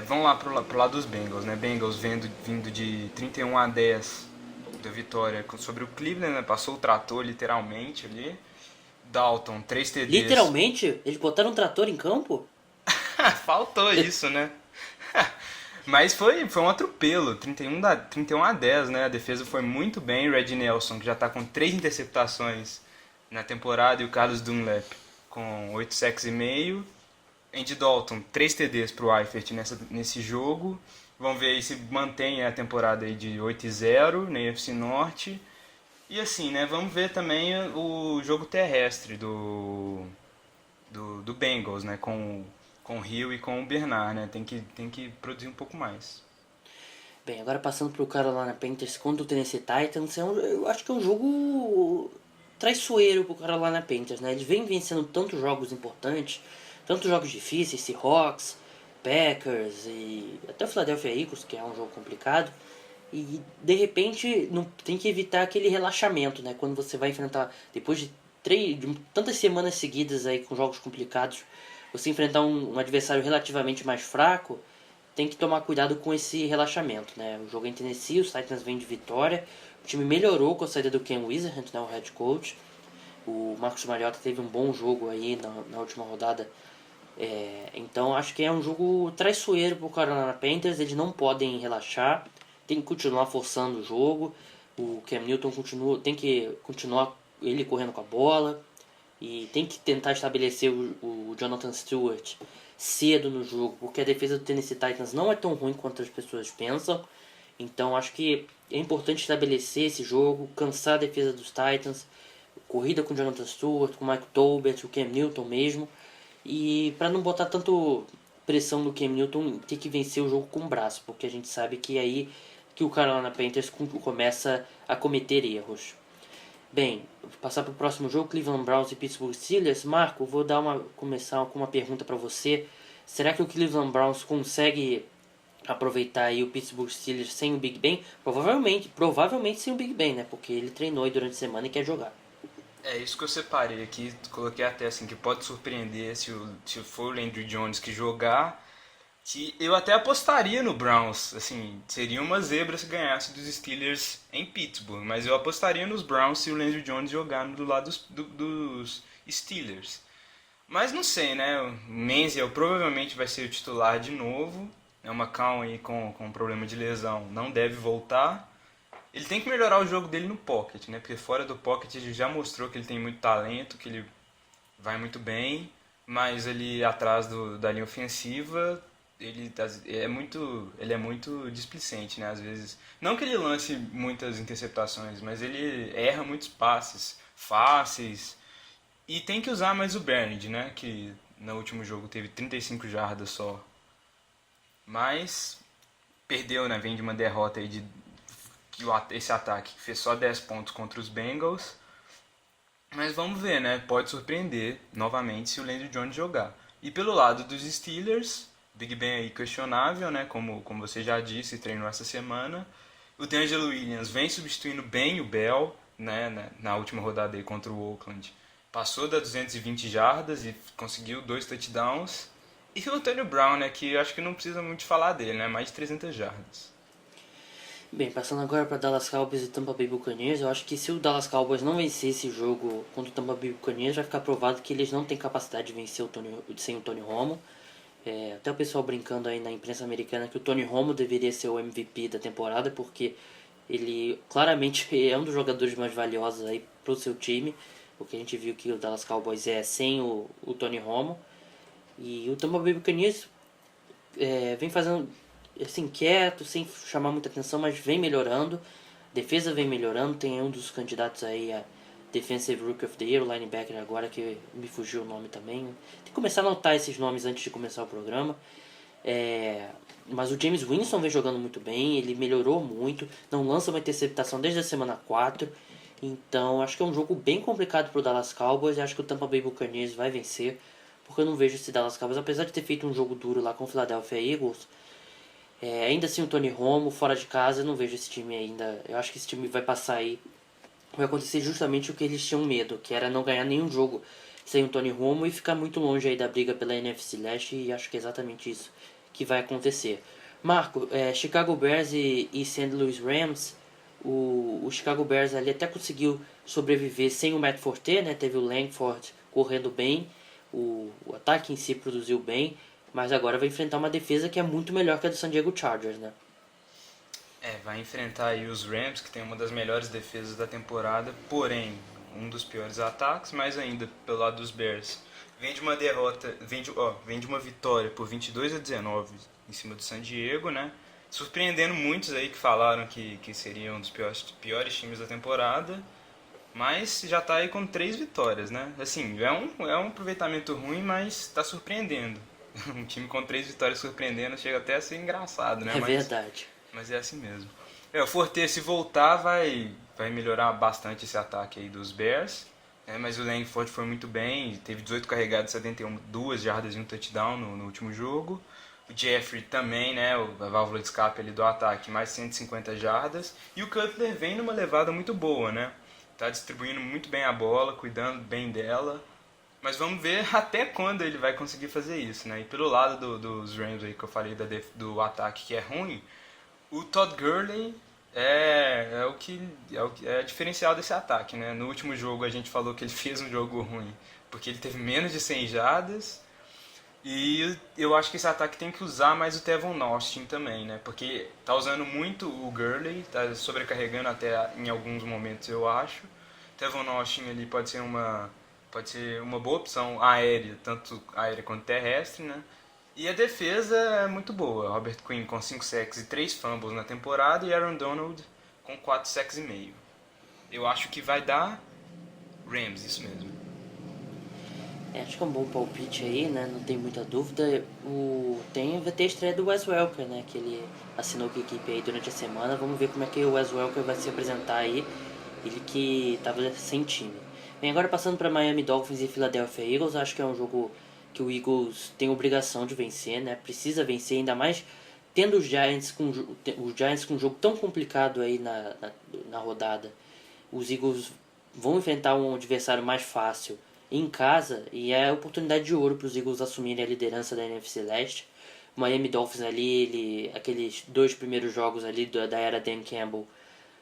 Vamos lá pro lado dos Bengals, né? Bengals vindo de 31-10 da vitória sobre o Cleveland, né? Passou o trator literalmente ali. Dalton, 3 TDs. Literalmente? Eles botaram um trator em campo? Faltou isso, né? Mas foi um atropelo, 31 a 10, né? A defesa foi muito bem. O Red Nelson, que já está com 3 interceptações na temporada, e o Carlos Dunlap com 8 sacks e meio. Andy Dalton, 3 TDs para o Eifert nesse jogo. Vamos ver aí se mantém a temporada aí de 8-0 na NFC Norte. E assim, né? Vamos ver também o jogo terrestre do Bengals, né? Com o Hill e com o Bernard, né? Tem que produzir um pouco mais. Bem, agora passando pro Carolina Panthers contra o Tennessee Titans, eu acho que é um jogo traiçoeiro pro Carolina Panthers, né? Eles vêm vencendo tantos jogos importantes, tantos jogos difíceis, Seahawks, Packers e até o Philadelphia Eagles, que é um jogo complicado. E de repente não tem que evitar aquele relaxamento, né? Quando você vai enfrentar, depois de tantas semanas seguidas aí com jogos complicados, você enfrentar um adversário relativamente mais fraco, tem que tomar cuidado com esse relaxamento, né? O jogo é em Tennessee, os Titans vêm de vitória, o time melhorou com a saída do Ken Whisenhunt, né, o head coach. O Marcus Mariota teve um bom jogo aí na última rodada. Então acho que é um jogo traiçoeiro para o Carolina Panthers, eles não podem relaxar, tem que continuar forçando o jogo. O Cam Newton tem que continuar ele correndo com a bola e tem que tentar estabelecer o Jonathan Stewart cedo no jogo, porque a defesa do Tennessee Titans não é tão ruim quanto as pessoas pensam. Então acho que é importante estabelecer esse jogo, cansar a defesa dos Titans, corrida com o Jonathan Stewart, com o Mike Tolbert, o Cam Newton mesmo, e para não botar tanto pressão no Cam Newton ter que vencer o jogo com o braço, porque a gente sabe que é aí que o Carolina Panthers começa a cometer erros. Bem, vou passar para o próximo jogo, Cleveland Browns e Pittsburgh Steelers. Marco, vou começar com uma pergunta para você. Será que o Cleveland Browns consegue aproveitar aí o Pittsburgh Steelers sem o Big Ben? Provavelmente sem o Big Ben, né? Porque ele treinou aí durante a semana e quer jogar. É isso que eu separei aqui, coloquei até assim, que pode surpreender se for o Landry Jones que jogar, que eu até apostaria no Browns, assim, seria uma zebra se ganhasse dos Steelers em Pittsburgh, mas eu apostaria nos Browns se o Landry Jones jogar do lado dos Steelers. Mas não sei, né, o Manziel provavelmente vai ser o titular de novo, é uma McCown aí com problema de lesão, não deve voltar. Ele tem que melhorar o jogo dele no pocket, né? Porque fora do pocket ele já mostrou que ele tem muito talento, que ele vai muito bem, mas ali atrás da linha ofensiva ele é muito displicente, né? Às vezes, não que ele lance muitas interceptações, mas ele erra muitos passes fáceis e tem que usar mais o Bernard, né? Que no último jogo teve 35 jardas só, mas perdeu, né? Vem de uma derrota aí esse ataque fez só 10 pontos contra os Bengals. Mas vamos ver, né? Pode surpreender novamente se o Landry Jones jogar. E pelo lado dos Steelers, Big Ben aí questionável, né? Como você já disse, treinou essa semana. O DeAngelo Williams vem substituindo bem o Bell, né? Na última rodada aí contra o Oakland. Passou das 220 jardas e conseguiu 2 touchdowns. E o Antonio Brown, né? Que eu acho que não precisa muito falar dele, né? Mais de 300 jardas. Bem, passando agora para Dallas Cowboys e Tampa Bay Buccaneers, eu acho que se o Dallas Cowboys não vencer esse jogo contra o Tampa Bay Buccaneers, vai ficar provado que eles não têm capacidade de vencer sem o Tony Romo. Até o pessoal brincando aí na imprensa americana que o Tony Romo deveria ser o MVP da temporada, porque ele claramente é um dos jogadores mais valiosos aí pro seu time, porque a gente viu que o Dallas Cowboys é sem o Tony Romo. E o Tampa Bay Buccaneers vem fazendo assim, quieto, sem chamar muita atenção, mas vem melhorando. A defesa vem melhorando. Tem um dos candidatos aí a Defensive Rookie of the Year, o linebacker agora, que me fugiu o nome também. Tem que começar a anotar esses nomes antes de começar o programa. Mas o James Winston vem jogando muito bem, ele melhorou muito, não lança uma interceptação desde a semana 4. Então acho que é um jogo bem complicado para o Dallas Cowboys. Acho que o Tampa Bay Buccaneers vai vencer, porque eu não vejo esse Dallas Cowboys, apesar de ter feito um jogo duro lá com o Philadelphia Eagles. Ainda assim o Tony Romo, fora de casa, eu não vejo esse time ainda. Eu acho que esse time vai passar aí. Vai acontecer justamente o que eles tinham medo, que era não ganhar nenhum jogo sem o Tony Romo e ficar muito longe aí da briga pela NFC Leste, e acho que é exatamente isso que vai acontecer. Marco, Chicago Bears e St. Louis Rams, O Chicago Bears ali até conseguiu sobreviver sem o Matt Forte, né? Teve o Langford correndo bem, o ataque em si produziu bem, mas agora vai enfrentar uma defesa que é muito melhor que a do San Diego Chargers, né? Vai enfrentar aí os Rams, que tem uma das melhores defesas da temporada, porém, um dos piores ataques, mas ainda pelo lado dos Bears. Vem de uma derrota, vem de uma vitória por 22-19 em cima do San Diego, né? Surpreendendo muitos aí que falaram que seriam um dos piores times da temporada, mas já tá aí com 3 vitórias, né? Assim, é um aproveitamento ruim, mas tá surpreendendo. Um time com 3 vitórias surpreendendo chega até a ser engraçado, né? Verdade. Mas é assim mesmo. O Forte, se voltar, vai melhorar bastante esse ataque aí dos Bears. Mas o Langford foi muito bem, teve 18 carregados, 72 jardas e um touchdown no último jogo. O Jeffrey também, né, a válvula de escape ali do ataque, mais 150 jardas. E o Cutler vem numa levada muito boa, né? Tá distribuindo muito bem a bola, cuidando bem dela. Mas vamos ver até quando ele vai conseguir fazer isso, né? E pelo lado dos Rams aí que eu falei do ataque que é ruim, o Todd Gurley é o diferencial desse ataque, né? No último jogo a gente falou que ele fez um jogo ruim, porque ele teve menos de 100 jardas. E eu acho que esse ataque tem que usar mais o Tevon Austin também, né? Porque tá usando muito o Gurley, tá sobrecarregando até em alguns momentos, eu acho. Tevon Austin ali pode ser uma boa opção aérea, tanto aérea quanto terrestre, né? E a defesa é muito boa. Robert Quinn com 5 sacks e 3 fumbles na temporada e Aaron Donald com 4 sacks e meio. Eu acho que vai dar Rams, isso mesmo. Acho que é um bom palpite aí, né? Não tem muita dúvida. Vai ter a estreia do Wes Welker, né? Que ele assinou com a equipe aí durante a semana. Vamos ver como é que o Wes Welker vai se apresentar aí. Ele que estava sem time. Bem, agora passando para Miami Dolphins e Philadelphia Eagles, acho que é um jogo que o Eagles tem obrigação de vencer, né? Precisa vencer, ainda mais tendo os Giants com um jogo tão complicado aí na rodada. Os Eagles vão enfrentar um adversário mais fácil em casa e é a oportunidade de ouro para os Eagles assumirem a liderança da NFC Leste. O Miami Dolphins ali, aqueles 2 primeiros jogos ali da era Dan Campbell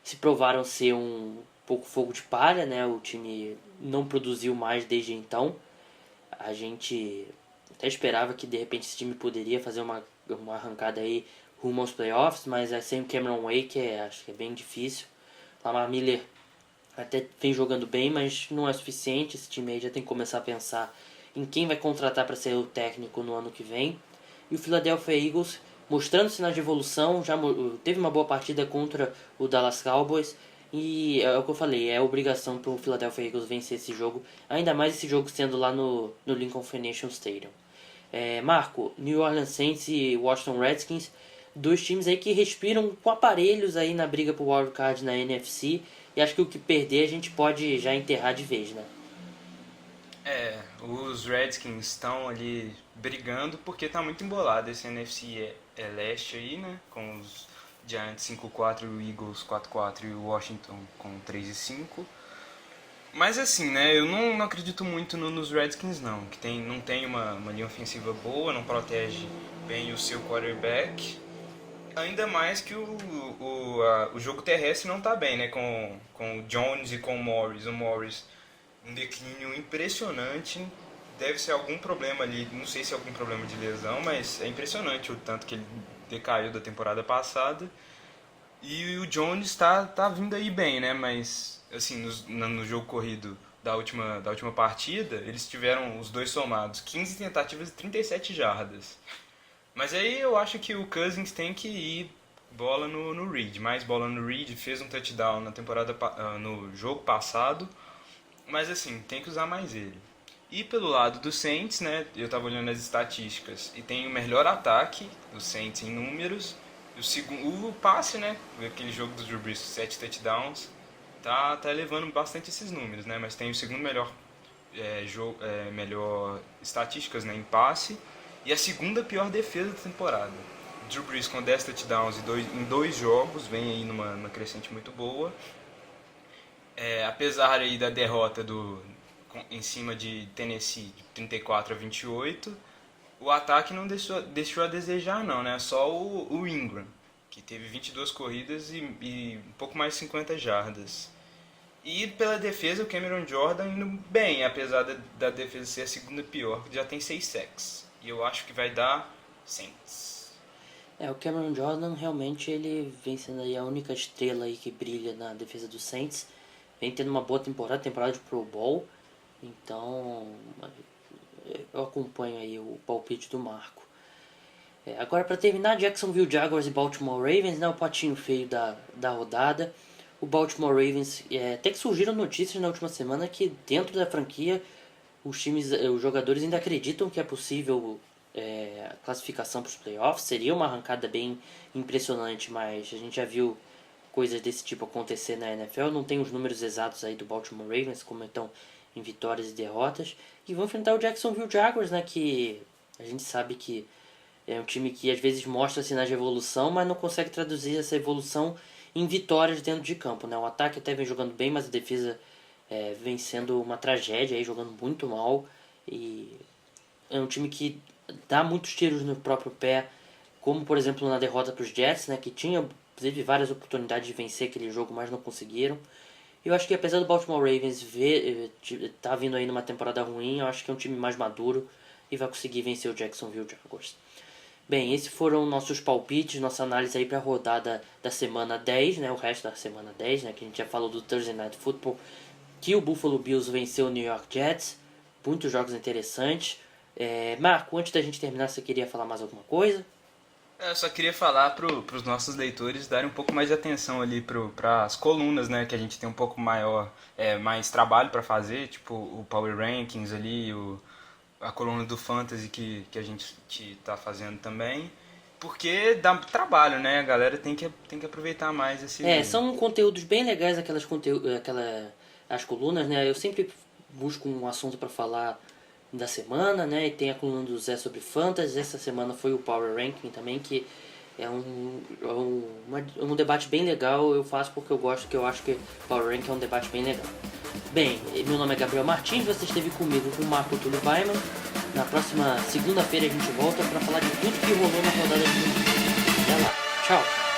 se provaram ser um pouco fogo de palha, né? O time não produziu mais desde então. A gente até esperava que de repente esse time poderia fazer uma arrancada aí rumo aos playoffs, mas é sem Cameron Wake, acho que é bem difícil. Lamar Miller até vem jogando bem, mas não é suficiente. Esse time aí já tem que começar a pensar em quem vai contratar para ser o técnico no ano que vem. E o Philadelphia Eagles mostrando sinais de evolução, já teve uma boa partida contra o Dallas Cowboys. E é o que eu falei, é obrigação para o Philadelphia Eagles vencer esse jogo, ainda mais esse jogo sendo lá no Lincoln Financial Stadium. Marco, New Orleans Saints e Washington Redskins, 2 times aí que respiram com aparelhos aí na briga por wildcard na NFC, e acho que o que perder a gente pode já enterrar de vez, né? Os Redskins estão ali brigando porque tá muito embolado esse NFC leste aí, né? Com os Giants 5-4, o Eagles 4-4 e o Washington com 3-5. Mas assim, né? Eu não acredito muito nos Redskins não, que não tem uma linha ofensiva boa, não protege bem o seu quarterback. Ainda mais que o jogo terrestre não tá bem, né? Com o Jones e com o Morris. O Morris um declínio impressionante. Deve ser algum problema ali, não sei se é algum problema de lesão, mas é impressionante o tanto que ele decaiu da temporada passada. E o Jones tá vindo aí bem, né? Mas, assim, no jogo corrido da última partida, eles tiveram os dois somados 15 tentativas e 37 jardas. Mas aí eu acho que o Cousins tem que ir bola no Reed, mais bola no Reed, fez um touchdown no jogo passado, mas assim, tem que usar mais ele. E pelo lado do Saints, né, eu tava olhando as estatísticas e tem o melhor ataque do Saints em números. O passe, né, aquele jogo do Drew Brees, 7 touchdowns, tá elevando bastante esses números, né, mas tem o segundo melhor melhor estatísticas, né, em passe e a segunda pior defesa da temporada. Drew Brees com 10 touchdowns em 2 jogos, vem aí numa crescente muito boa. Apesar aí da derrota em cima de Tennessee de 34-28, o ataque não deixou a desejar não, né? Só o Ingram. que teve 22 corridas e um pouco mais de 50 jardas. E pela defesa, o Cameron Jordan indo bem, apesar da defesa ser a segunda pior, já tem 6 sacks. E eu acho que vai dar Saints. O Cameron Jordan realmente ele vem sendo aí a única estrela aí que brilha na defesa do Saints. Vem tendo uma boa temporada de Pro Bowl. Então eu acompanho aí o palpite do Marco. Agora para terminar, Jacksonville Jaguars e Baltimore Ravens, né, o patinho feio da rodada. O Baltimore Ravens, até que surgiram notícias na última semana que dentro da franquia os jogadores ainda acreditam que é possível a classificação para os playoffs. Seria uma arrancada bem impressionante, mas a gente já viu coisas desse tipo acontecer na NFL. Não tem os números exatos aí do Baltimore Ravens, como estão em vitórias e derrotas. E vão enfrentar o Jacksonville Jaguars, né, que a gente sabe que é um time que às vezes mostra sinais de evolução, mas não consegue traduzir essa evolução em vitórias dentro de campo, né? O ataque até vem jogando bem, mas a defesa vem sendo uma tragédia, aí, jogando muito mal. E é um time que dá muitos tiros no próprio pé, como por exemplo na derrota para os Jets, né? Que teve várias oportunidades de vencer aquele jogo, mas não conseguiram. Eu acho que apesar do Baltimore Ravens tá vindo aí numa temporada ruim, eu acho que é um time mais maduro e vai conseguir vencer o Jacksonville Jaguars. Bem, esses foram nossos palpites, nossa análise aí para a rodada da semana 10, né, o resto da semana 10, né, que a gente já falou do Thursday Night Football, que o Buffalo Bills venceu o New York Jets, muitos jogos interessantes. Marco, antes da gente terminar, você queria falar mais alguma coisa? Eu só queria falar para os nossos leitores darem um pouco mais de atenção ali para as colunas, né, que a gente tem um pouco mais trabalho para fazer, tipo o Power Rankings ali, a coluna do Fantasy que a gente tá fazendo também, porque dá trabalho, né? A galera tem que aproveitar mais esse... São conteúdos bem legais as colunas, né? Eu sempre busco um assunto para falar da semana, né? E tem a coluna do Zé sobre Fantasy. Essa semana foi o Power Ranking também, que é um debate bem legal. Eu faço porque eu gosto, que eu acho que Power Ranking é um debate bem legal. Bem, meu nome é Gabriel Martins, você esteve comigo com o Marco Túlio Weiman. Na próxima segunda-feira a gente volta para falar de tudo que rolou na rodada de domingo. Até lá, tchau!